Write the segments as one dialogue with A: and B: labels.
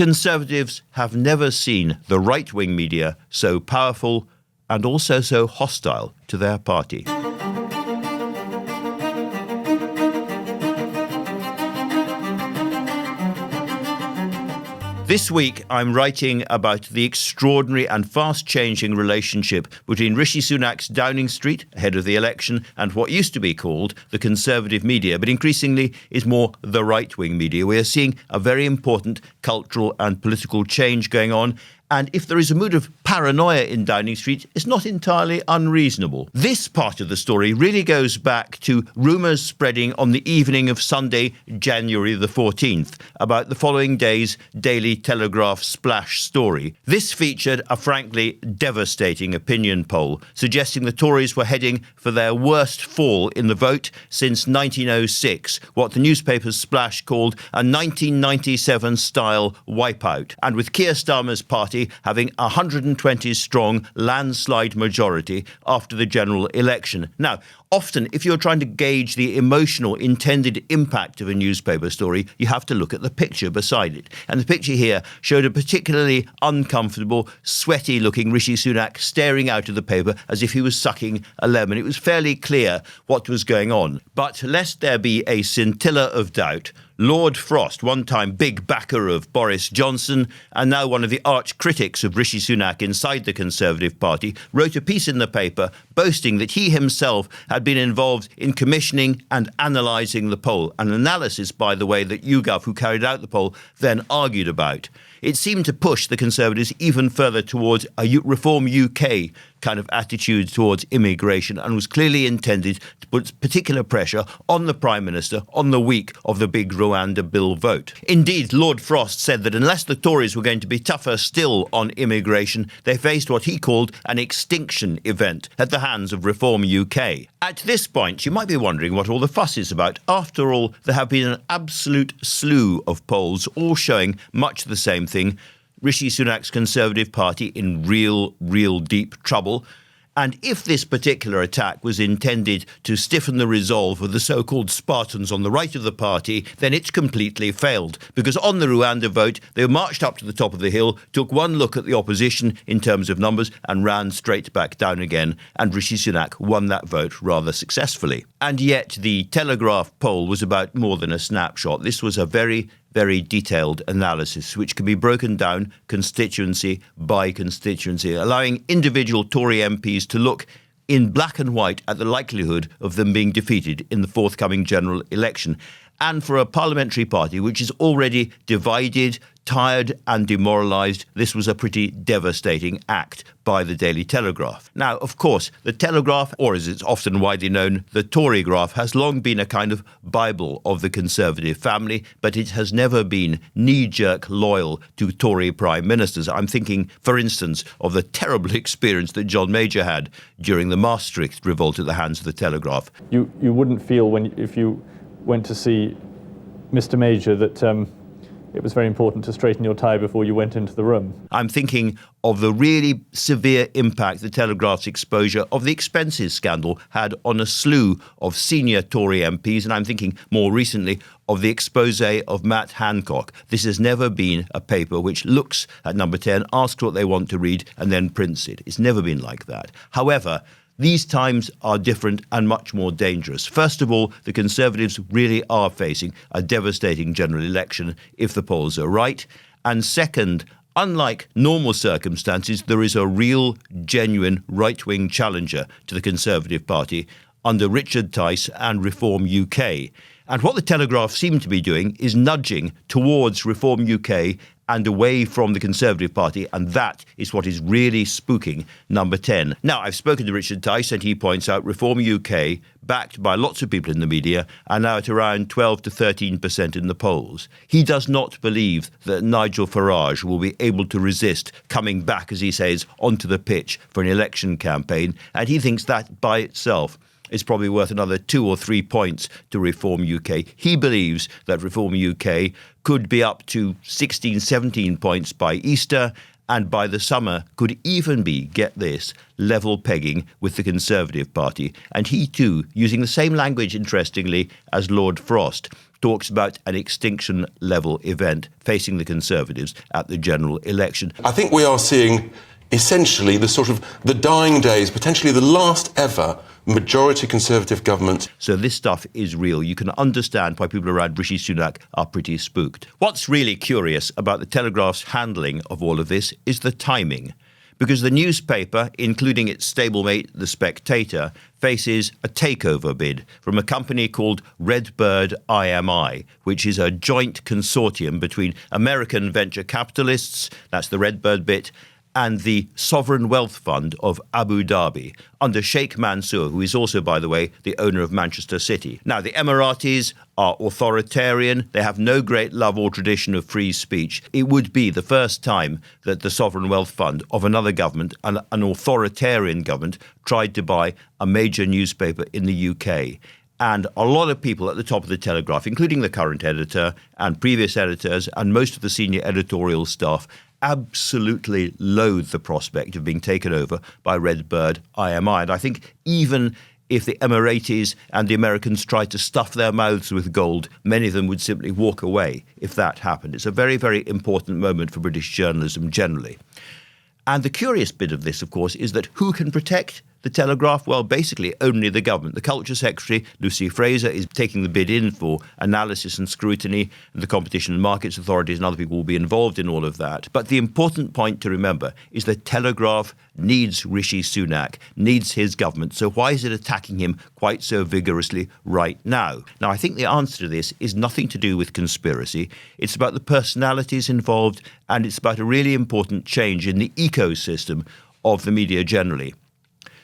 A: Conservatives have never seen the right-wing media so powerful and also so hostile to their party. This week, I'm writing about the extraordinary and fast-changing relationship between Rishi Sunak's Downing Street, ahead of the election, and what used to be called the conservative media, but increasingly is more the right-wing media. We are seeing a very important cultural and political change going on, and if there is a mood of paranoia in Downing Street, it's not entirely unreasonable. This part of the story really goes back to rumours spreading on the evening of Sunday, January the 14th, about the following day's Daily Telegraph splash story. This featured a frankly devastating opinion poll, suggesting the Tories were heading for their worst fall in the vote since 1906, what the newspaper's splash called a 1997-style wipeout. And with Keir Starmer's party having a 120-strong landslide majority after the general election. Now, often, if you're trying to gauge the emotional intended impact of a newspaper story, you have to look at the picture beside it. And the picture here showed a particularly uncomfortable, sweaty-looking Rishi Sunak staring out of the paper as if he was sucking a lemon. It was fairly clear what was going on. But lest there be a scintilla of doubt, Lord Frost, one-time big backer of Boris Johnson and now one of the arch critics of Rishi Sunak inside the Conservative Party, wrote a piece in the paper boasting that he himself had been involved in commissioning and analysing the poll, an analysis, by the way, that YouGov, who carried out the poll, then argued about. It seemed to push the Conservatives even further towards a Reform UK kind of attitude towards immigration, and was clearly intended to put particular pressure on the Prime Minister on the week of the big Rwanda bill vote. Indeed, Lord Frost said that unless the Tories were going to be tougher still on immigration, they faced what he called an extinction event at the hands of Reform UK. At this point, you might be wondering what all the fuss is about. After all, there have been an absolute slew of polls, all showing much the same thing. Rishi Sunak's Conservative Party in real deep trouble. And if this particular attack was intended to stiffen the resolve of the so-called Spartans on the right of the party, then it's completely failed. Because on the Rwanda vote, they marched up to the top of the hill, took one look at the opposition in terms of numbers, and ran straight back down again. And Rishi Sunak won that vote rather successfully. And yet the Telegraph poll was about more than a snapshot. This was a very detailed analysis, which can be broken down constituency by constituency, allowing individual Tory MPs to look in black and white at the likelihood of them being defeated in the forthcoming general election. And for a parliamentary party which is already divided, tired and demoralised, this was a pretty devastating act by the Daily Telegraph. Now, of course, the Telegraph, or as it's often widely known, the Tory graph, has long been a kind of Bible of the Conservative family, but it has never been knee-jerk loyal to Tory prime ministers. I'm thinking, for instance, of the terrible experience that John Major had during the Maastricht revolt at the hands of the Telegraph.
B: You wouldn't feel if you went to see Mr. Major that it was very important to straighten your tie before you went into the room.
A: I'm thinking of the really severe impact the Telegraph's exposure of the expenses scandal had on a slew of senior Tory MPs, and I'm thinking more recently of the expose of Matt Hancock. This has never been a paper which looks at Number 10, asks what they want to read, and then prints it. It's never been like that. However, these times are different and much more dangerous. First of all, the Conservatives really are facing a devastating general election if the polls are right. And second, unlike normal circumstances, there is a real, genuine right-wing challenger to the Conservative Party under Richard Tice and Reform UK. And what the Telegraph seem to be doing is nudging towards Reform UK and away from the Conservative Party, and that is what is really spooking Number 10. Now, I've spoken to Richard Tice, and he points out Reform UK, backed by lots of people in the media, are now at around 12 to 13% in the polls. He does not believe that Nigel Farage will be able to resist coming back, as he says, onto the pitch for an election campaign, and he thinks that by itself is probably worth another 2 or 3 points to Reform UK. He believes that Reform UK could be up to 16, 17 points by Easter, and by the summer could even be, get this, level pegging with the Conservative Party. And he too, using the same language, interestingly, as Lord Frost, talks about an extinction-level event facing the Conservatives at the general election.
C: I think we are seeing essentially the dying days, potentially the last ever majority Conservative government.
A: So this stuff is real. You can understand why people around Rishi Sunak are pretty spooked. What's really curious about the Telegraph's handling of all of this is the timing. Because the newspaper, including its stablemate, The Spectator, faces a takeover bid from a company called Redbird IMI, which is a joint consortium between American venture capitalists, that's the Redbird bit, and the Sovereign Wealth Fund of Abu Dhabi, under Sheikh Mansour, who is also, by the way, the owner of Manchester City. Now, the Emiratis are authoritarian. They have no great love or tradition of free speech. It would be the first time that the Sovereign Wealth Fund of another government, an authoritarian government, tried to buy a major newspaper in the UK. And a lot of people at the top of the Telegraph, including the current editor and previous editors and most of the senior editorial staff, absolutely loathe the prospect of being taken over by Redbird IMI. And I think even if the Emiratis and the Americans tried to stuff their mouths with gold, many of them would simply walk away if that happened. It's a very, very important moment for British journalism generally. And the curious bit of this, of course, is that who can protect the Telegraph? Well, basically only the government. The Culture Secretary, Lucy Fraser, is taking the bid in for analysis and scrutiny. The Competition and Markets Authorities and other people will be involved in all of that. But the important point to remember is the Telegraph needs Rishi Sunak, needs his government. So why is it attacking him quite so vigorously right now? Now, I think the answer to this is nothing to do with conspiracy. It's about the personalities involved, and it's about a really important change in the ecosystem of the media generally.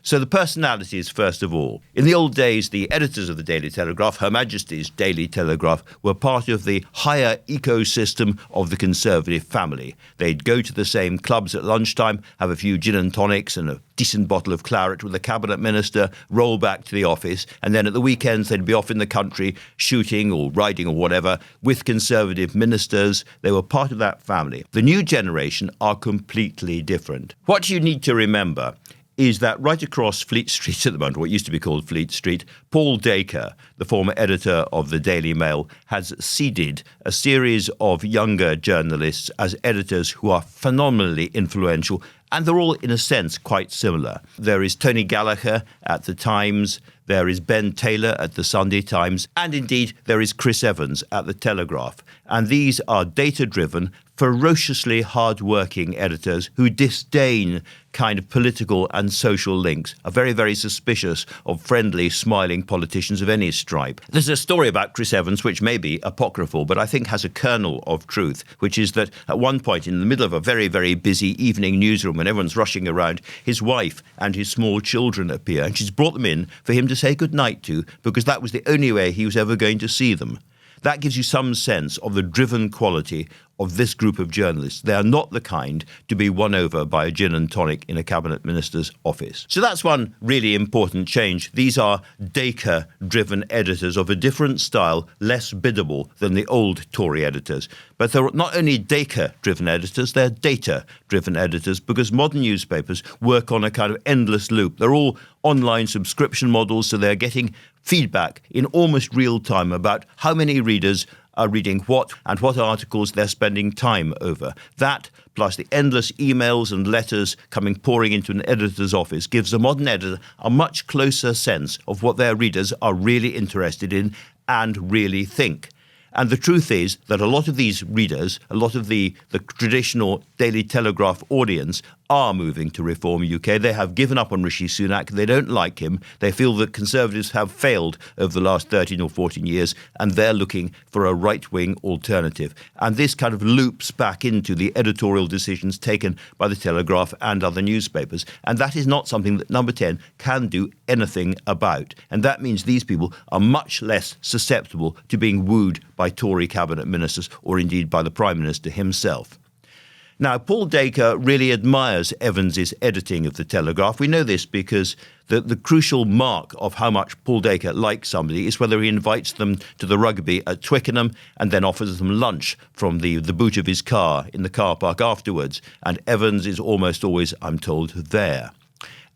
A: So the personalities, first of all. In the old days, the editors of the Daily Telegraph, Her Majesty's Daily Telegraph, were part of the higher ecosystem of the Conservative family. They'd go to the same clubs at lunchtime, have a few gin and tonics and a decent bottle of claret with the cabinet minister, roll back to the office, and then at the weekends they'd be off in the country shooting or riding or whatever with Conservative ministers. They were part of that family. The new generation are completely different. What you need to remember is that right across Fleet Street at the moment, what used to be called Fleet Street, Paul Dacre, the former editor of the Daily Mail, has seeded a series of younger journalists as editors who are phenomenally influential, and they're all, in a sense, quite similar. There is Tony Gallagher at the Times, there is Ben Taylor at the Sunday Times, and indeed there is Chris Evans at the Telegraph. And these are data-driven, ferociously hard-working editors who disdain kind of political and social links, are very, very suspicious of friendly, smiling politicians of any stripe. There's a story about Chris Evans which may be apocryphal, but I think has a kernel of truth, which is that at one point in the middle of a very, very busy evening newsroom when everyone's rushing around, his wife and his small children appear, and she's brought them in for him to say goodnight to, because that was the only way he was ever going to see them. That gives you some sense of the driven quality of this group of journalists. They are not the kind to be won over by a gin and tonic in a cabinet minister's office. So that's one really important change. These are Dacre-driven editors of a different style, less biddable than the old Tory editors. But they're not only Dacre-driven editors, they're data-driven editors, because modern newspapers work on a kind of endless loop. They're all online subscription models, so they're getting feedback in almost real time about how many readers are reading what and what articles they're spending time over. That, plus the endless emails and letters coming pouring into an editor's office, gives a modern editor a much closer sense of what their readers are really interested in and really think. And the truth is that a lot of these readers, a lot of the traditional Daily Telegraph audience are moving to Reform UK. They have given up on Rishi Sunak. They don't like him. They feel that Conservatives have failed over the last 13 or 14 years, and they're looking for a right-wing alternative. And this kind of loops back into the editorial decisions taken by the Telegraph and other newspapers. And that is not something that Number 10 can do anything about. And that means these people are much less susceptible to being wooed by Tory cabinet ministers or indeed by the Prime Minister himself. Now, Paul Dacre really admires Evans's editing of the Telegraph. We know this because the crucial mark of how much Paul Dacre likes somebody is whether he invites them to the rugby at Twickenham and then offers them lunch from the boot of his car in the car park afterwards. And Evans is almost always, I'm told, there.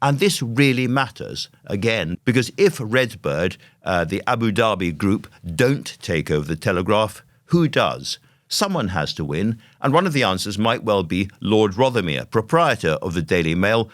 A: And this really matters, again, because if Redbird, the Abu Dhabi group, don't take over the Telegraph, who does? Someone has to win, and one of the answers might well be Lord Rothermere, proprietor of the Daily Mail,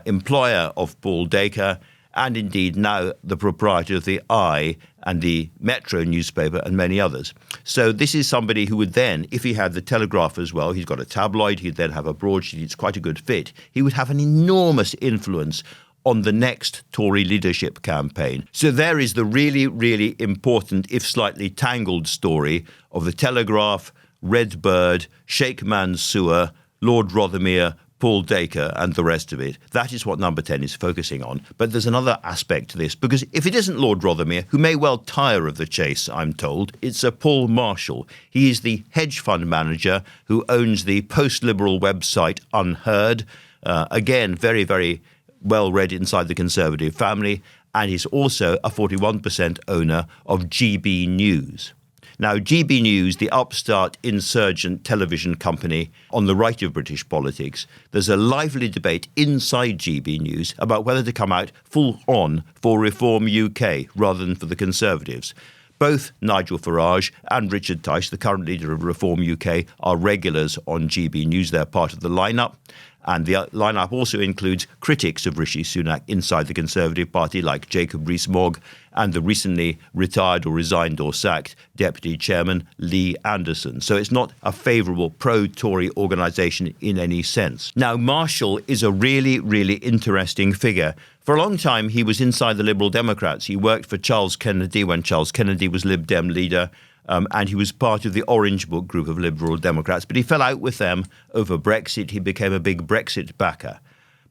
A: employer of Paul Dacre, and indeed now the proprietor of the Eye and the Metro newspaper and many others. So this is somebody who would then, if he had the Telegraph as well, he's got a tabloid, he'd then have a broadsheet, it's quite a good fit, he would have an enormous influence on the next Tory leadership campaign. So there is the really, really important, if slightly tangled story of the Telegraph, Redbird, Sheikh Mansour, Lord Rothermere, Paul Dacre and the rest of it. That is what number 10 is focusing on. But there's another aspect to this, because if it isn't Lord Rothermere, who may well tire of the chase, I'm told, it's Paul Marshall. He is the hedge fund manager who owns the post-liberal website Unherd. Again, very, very well read inside the Conservative family, and he's also a 41% owner of GB News. Now, GB News, the upstart insurgent television company on the right of British politics, there's a lively debate inside GB News about whether to come out full on for Reform UK rather than for the Conservatives. Both Nigel Farage and Richard Tice, the current leader of Reform UK, are regulars on GB News. They're part of the lineup. And the lineup also includes critics of Rishi Sunak inside the Conservative Party, like Jacob Rees-Mogg and the recently retired or resigned or sacked Deputy Chairman Lee Anderson. So it's not a favourable pro-Tory organisation in any sense. Now, Marshall is a really, really interesting figure. For a long time, he was inside the Liberal Democrats. He worked for Charles Kennedy when Charles Kennedy was Lib Dem leader. And he was part of the Orange Book group of Liberal Democrats, but he fell out with them over Brexit. He became a big Brexit backer.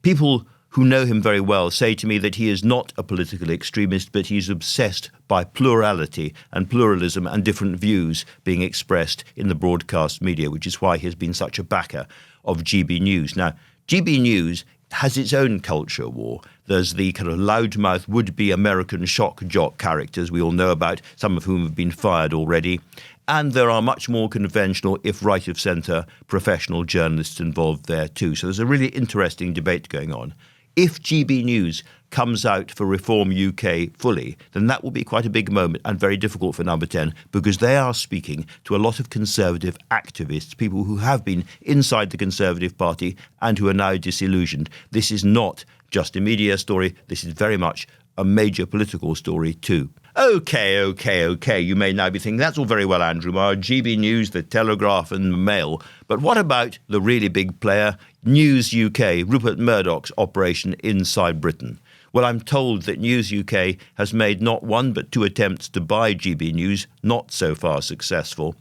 A: People who know him very well say to me that he is not a political extremist, but he's obsessed by plurality and pluralism and different views being expressed in the broadcast media, which is why he has been such a backer of GB News. Now, GB News has its own culture war. There's the kind of loudmouth would-be American shock jock characters we all know about, some of whom have been fired already. And there are much more conventional, if right-of-centre, professional journalists involved there too. So there's a really interesting debate going on. If GB News comes out for Reform UK fully, then that will be quite a big moment and very difficult for number 10, because they are speaking to a lot of Conservative activists, people who have been inside the Conservative Party and who are now disillusioned. This is not just a media story. This is very much a major political story too. OK. You may now be thinking, that's all very well, Andrew Marr, GB News, the Telegraph and the Mail. But what about the really big player, News UK, Rupert Murdoch's operation inside Britain? Well, I'm told that News UK has made not one but two attempts to buy GB News, not so far successful.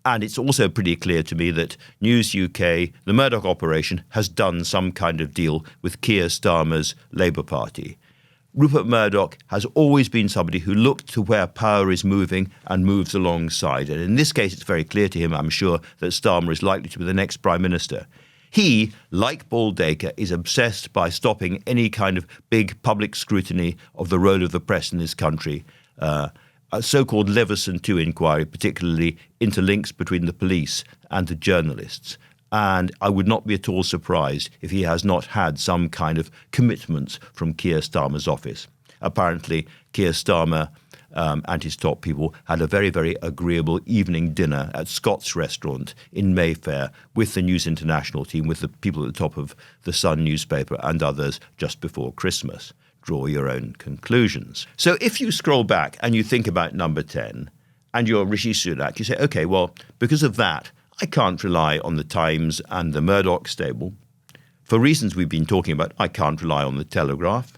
A: And it's also pretty clear to me that News UK, the Murdoch operation, has done some kind of deal with Keir Starmer's Labour Party. Rupert Murdoch has always been somebody who looked to where power is moving and moves alongside. And in this case, it's very clear to him, I'm sure, that Starmer is likely to be the next Prime Minister. He, like Paul Dacre, is obsessed by stopping any kind of big public scrutiny of the role of the press in this country. A so-called Leveson II inquiry particularly interlinks between the police and the journalists. And I would not be at all surprised if he has not had some kind of commitments from Keir Starmer's office. Apparently, Keir Starmer and his top people had a very, very agreeable evening dinner at Scott's restaurant in Mayfair with the News International team, with the people at the top of the Sun newspaper and others just before Christmas. Draw your own conclusions. So if you scroll back and you think about number 10 and you're Rishi Sunak, you say, OK, well, because of that, I can't rely on the Times and the Murdoch stable. For reasons we've been talking about, I can't rely on the Telegraph.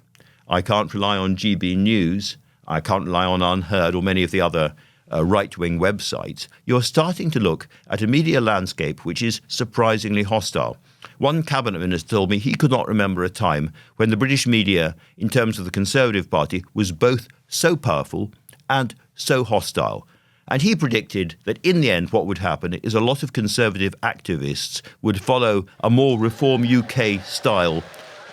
A: I can't rely on GB News. I can't rely on Unherd or many of the other right-wing websites. You're starting to look at a media landscape which is surprisingly hostile. One cabinet minister told me he could not remember a time when the British media, in terms of the Conservative Party, was both so powerful and so hostile. And he predicted that in the end what would happen is a lot of Conservative activists would follow a more Reform UK style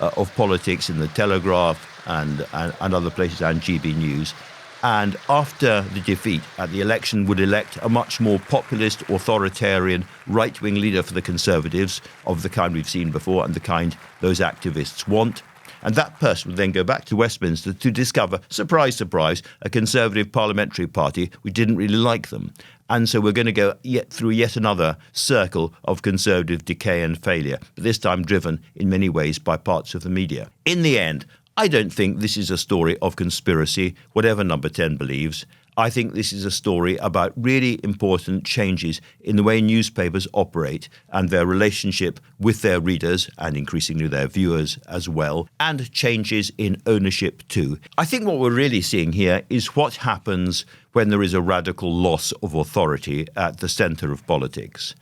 A: of politics in the Telegraph and other places, and GB News. And after the defeat at the election would elect a much more populist, authoritarian, right-wing leader for the Conservatives of the kind we've seen before and the kind those activists want. And that person would then go back to Westminster to discover, surprise, surprise, a Conservative parliamentary party which didn't really like them. And so we're going to go through yet another circle of Conservative decay and failure, but this time driven in many ways by parts of the media. In the end, I don't think this is a story of conspiracy, whatever Number 10 believes. I think this is a story about really important changes in the way newspapers operate and their relationship with their readers and increasingly their viewers as well, and changes in ownership too. I think what we're really seeing here is what happens when there is a radical loss of authority at the centre of politics.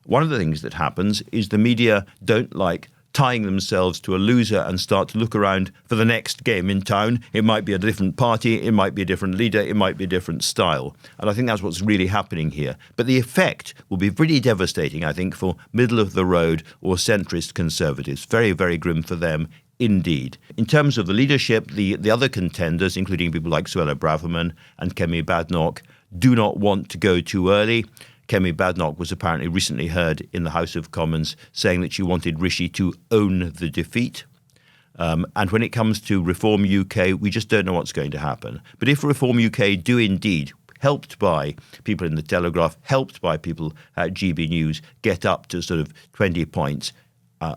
A: One of the things that happens is the media don't like tying themselves to a loser and start to look around for the next game in town. It might be a different party, it might be a different leader, it might be a different style. And I think that's what's really happening here. But the effect will be pretty devastating, I think, for middle-of-the-road or centrist Conservatives. Very, very grim for them indeed. In terms of the leadership, the other contenders, including people like Suella Braverman and Kemi Badenoch, do not want to go too early. Kemi Badenoch was apparently recently heard in the House of Commons saying that she wanted Rishi to own the defeat. And when it comes to Reform UK, we just don't know what's going to happen. But if Reform UK do indeed, helped by people in the Telegraph, helped by people at GB News, get up to sort of 20 points,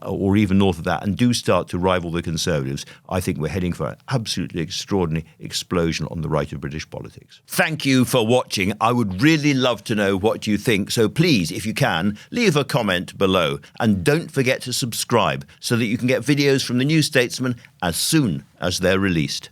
A: or even north of that, and do start to rival the Conservatives, I think we're heading for an absolutely extraordinary explosion on the right of British politics. Thank you for watching. I would really love to know what you think. So please, if you can, leave a comment below. And don't forget to subscribe so that you can get videos from the New Statesman as soon as they're released.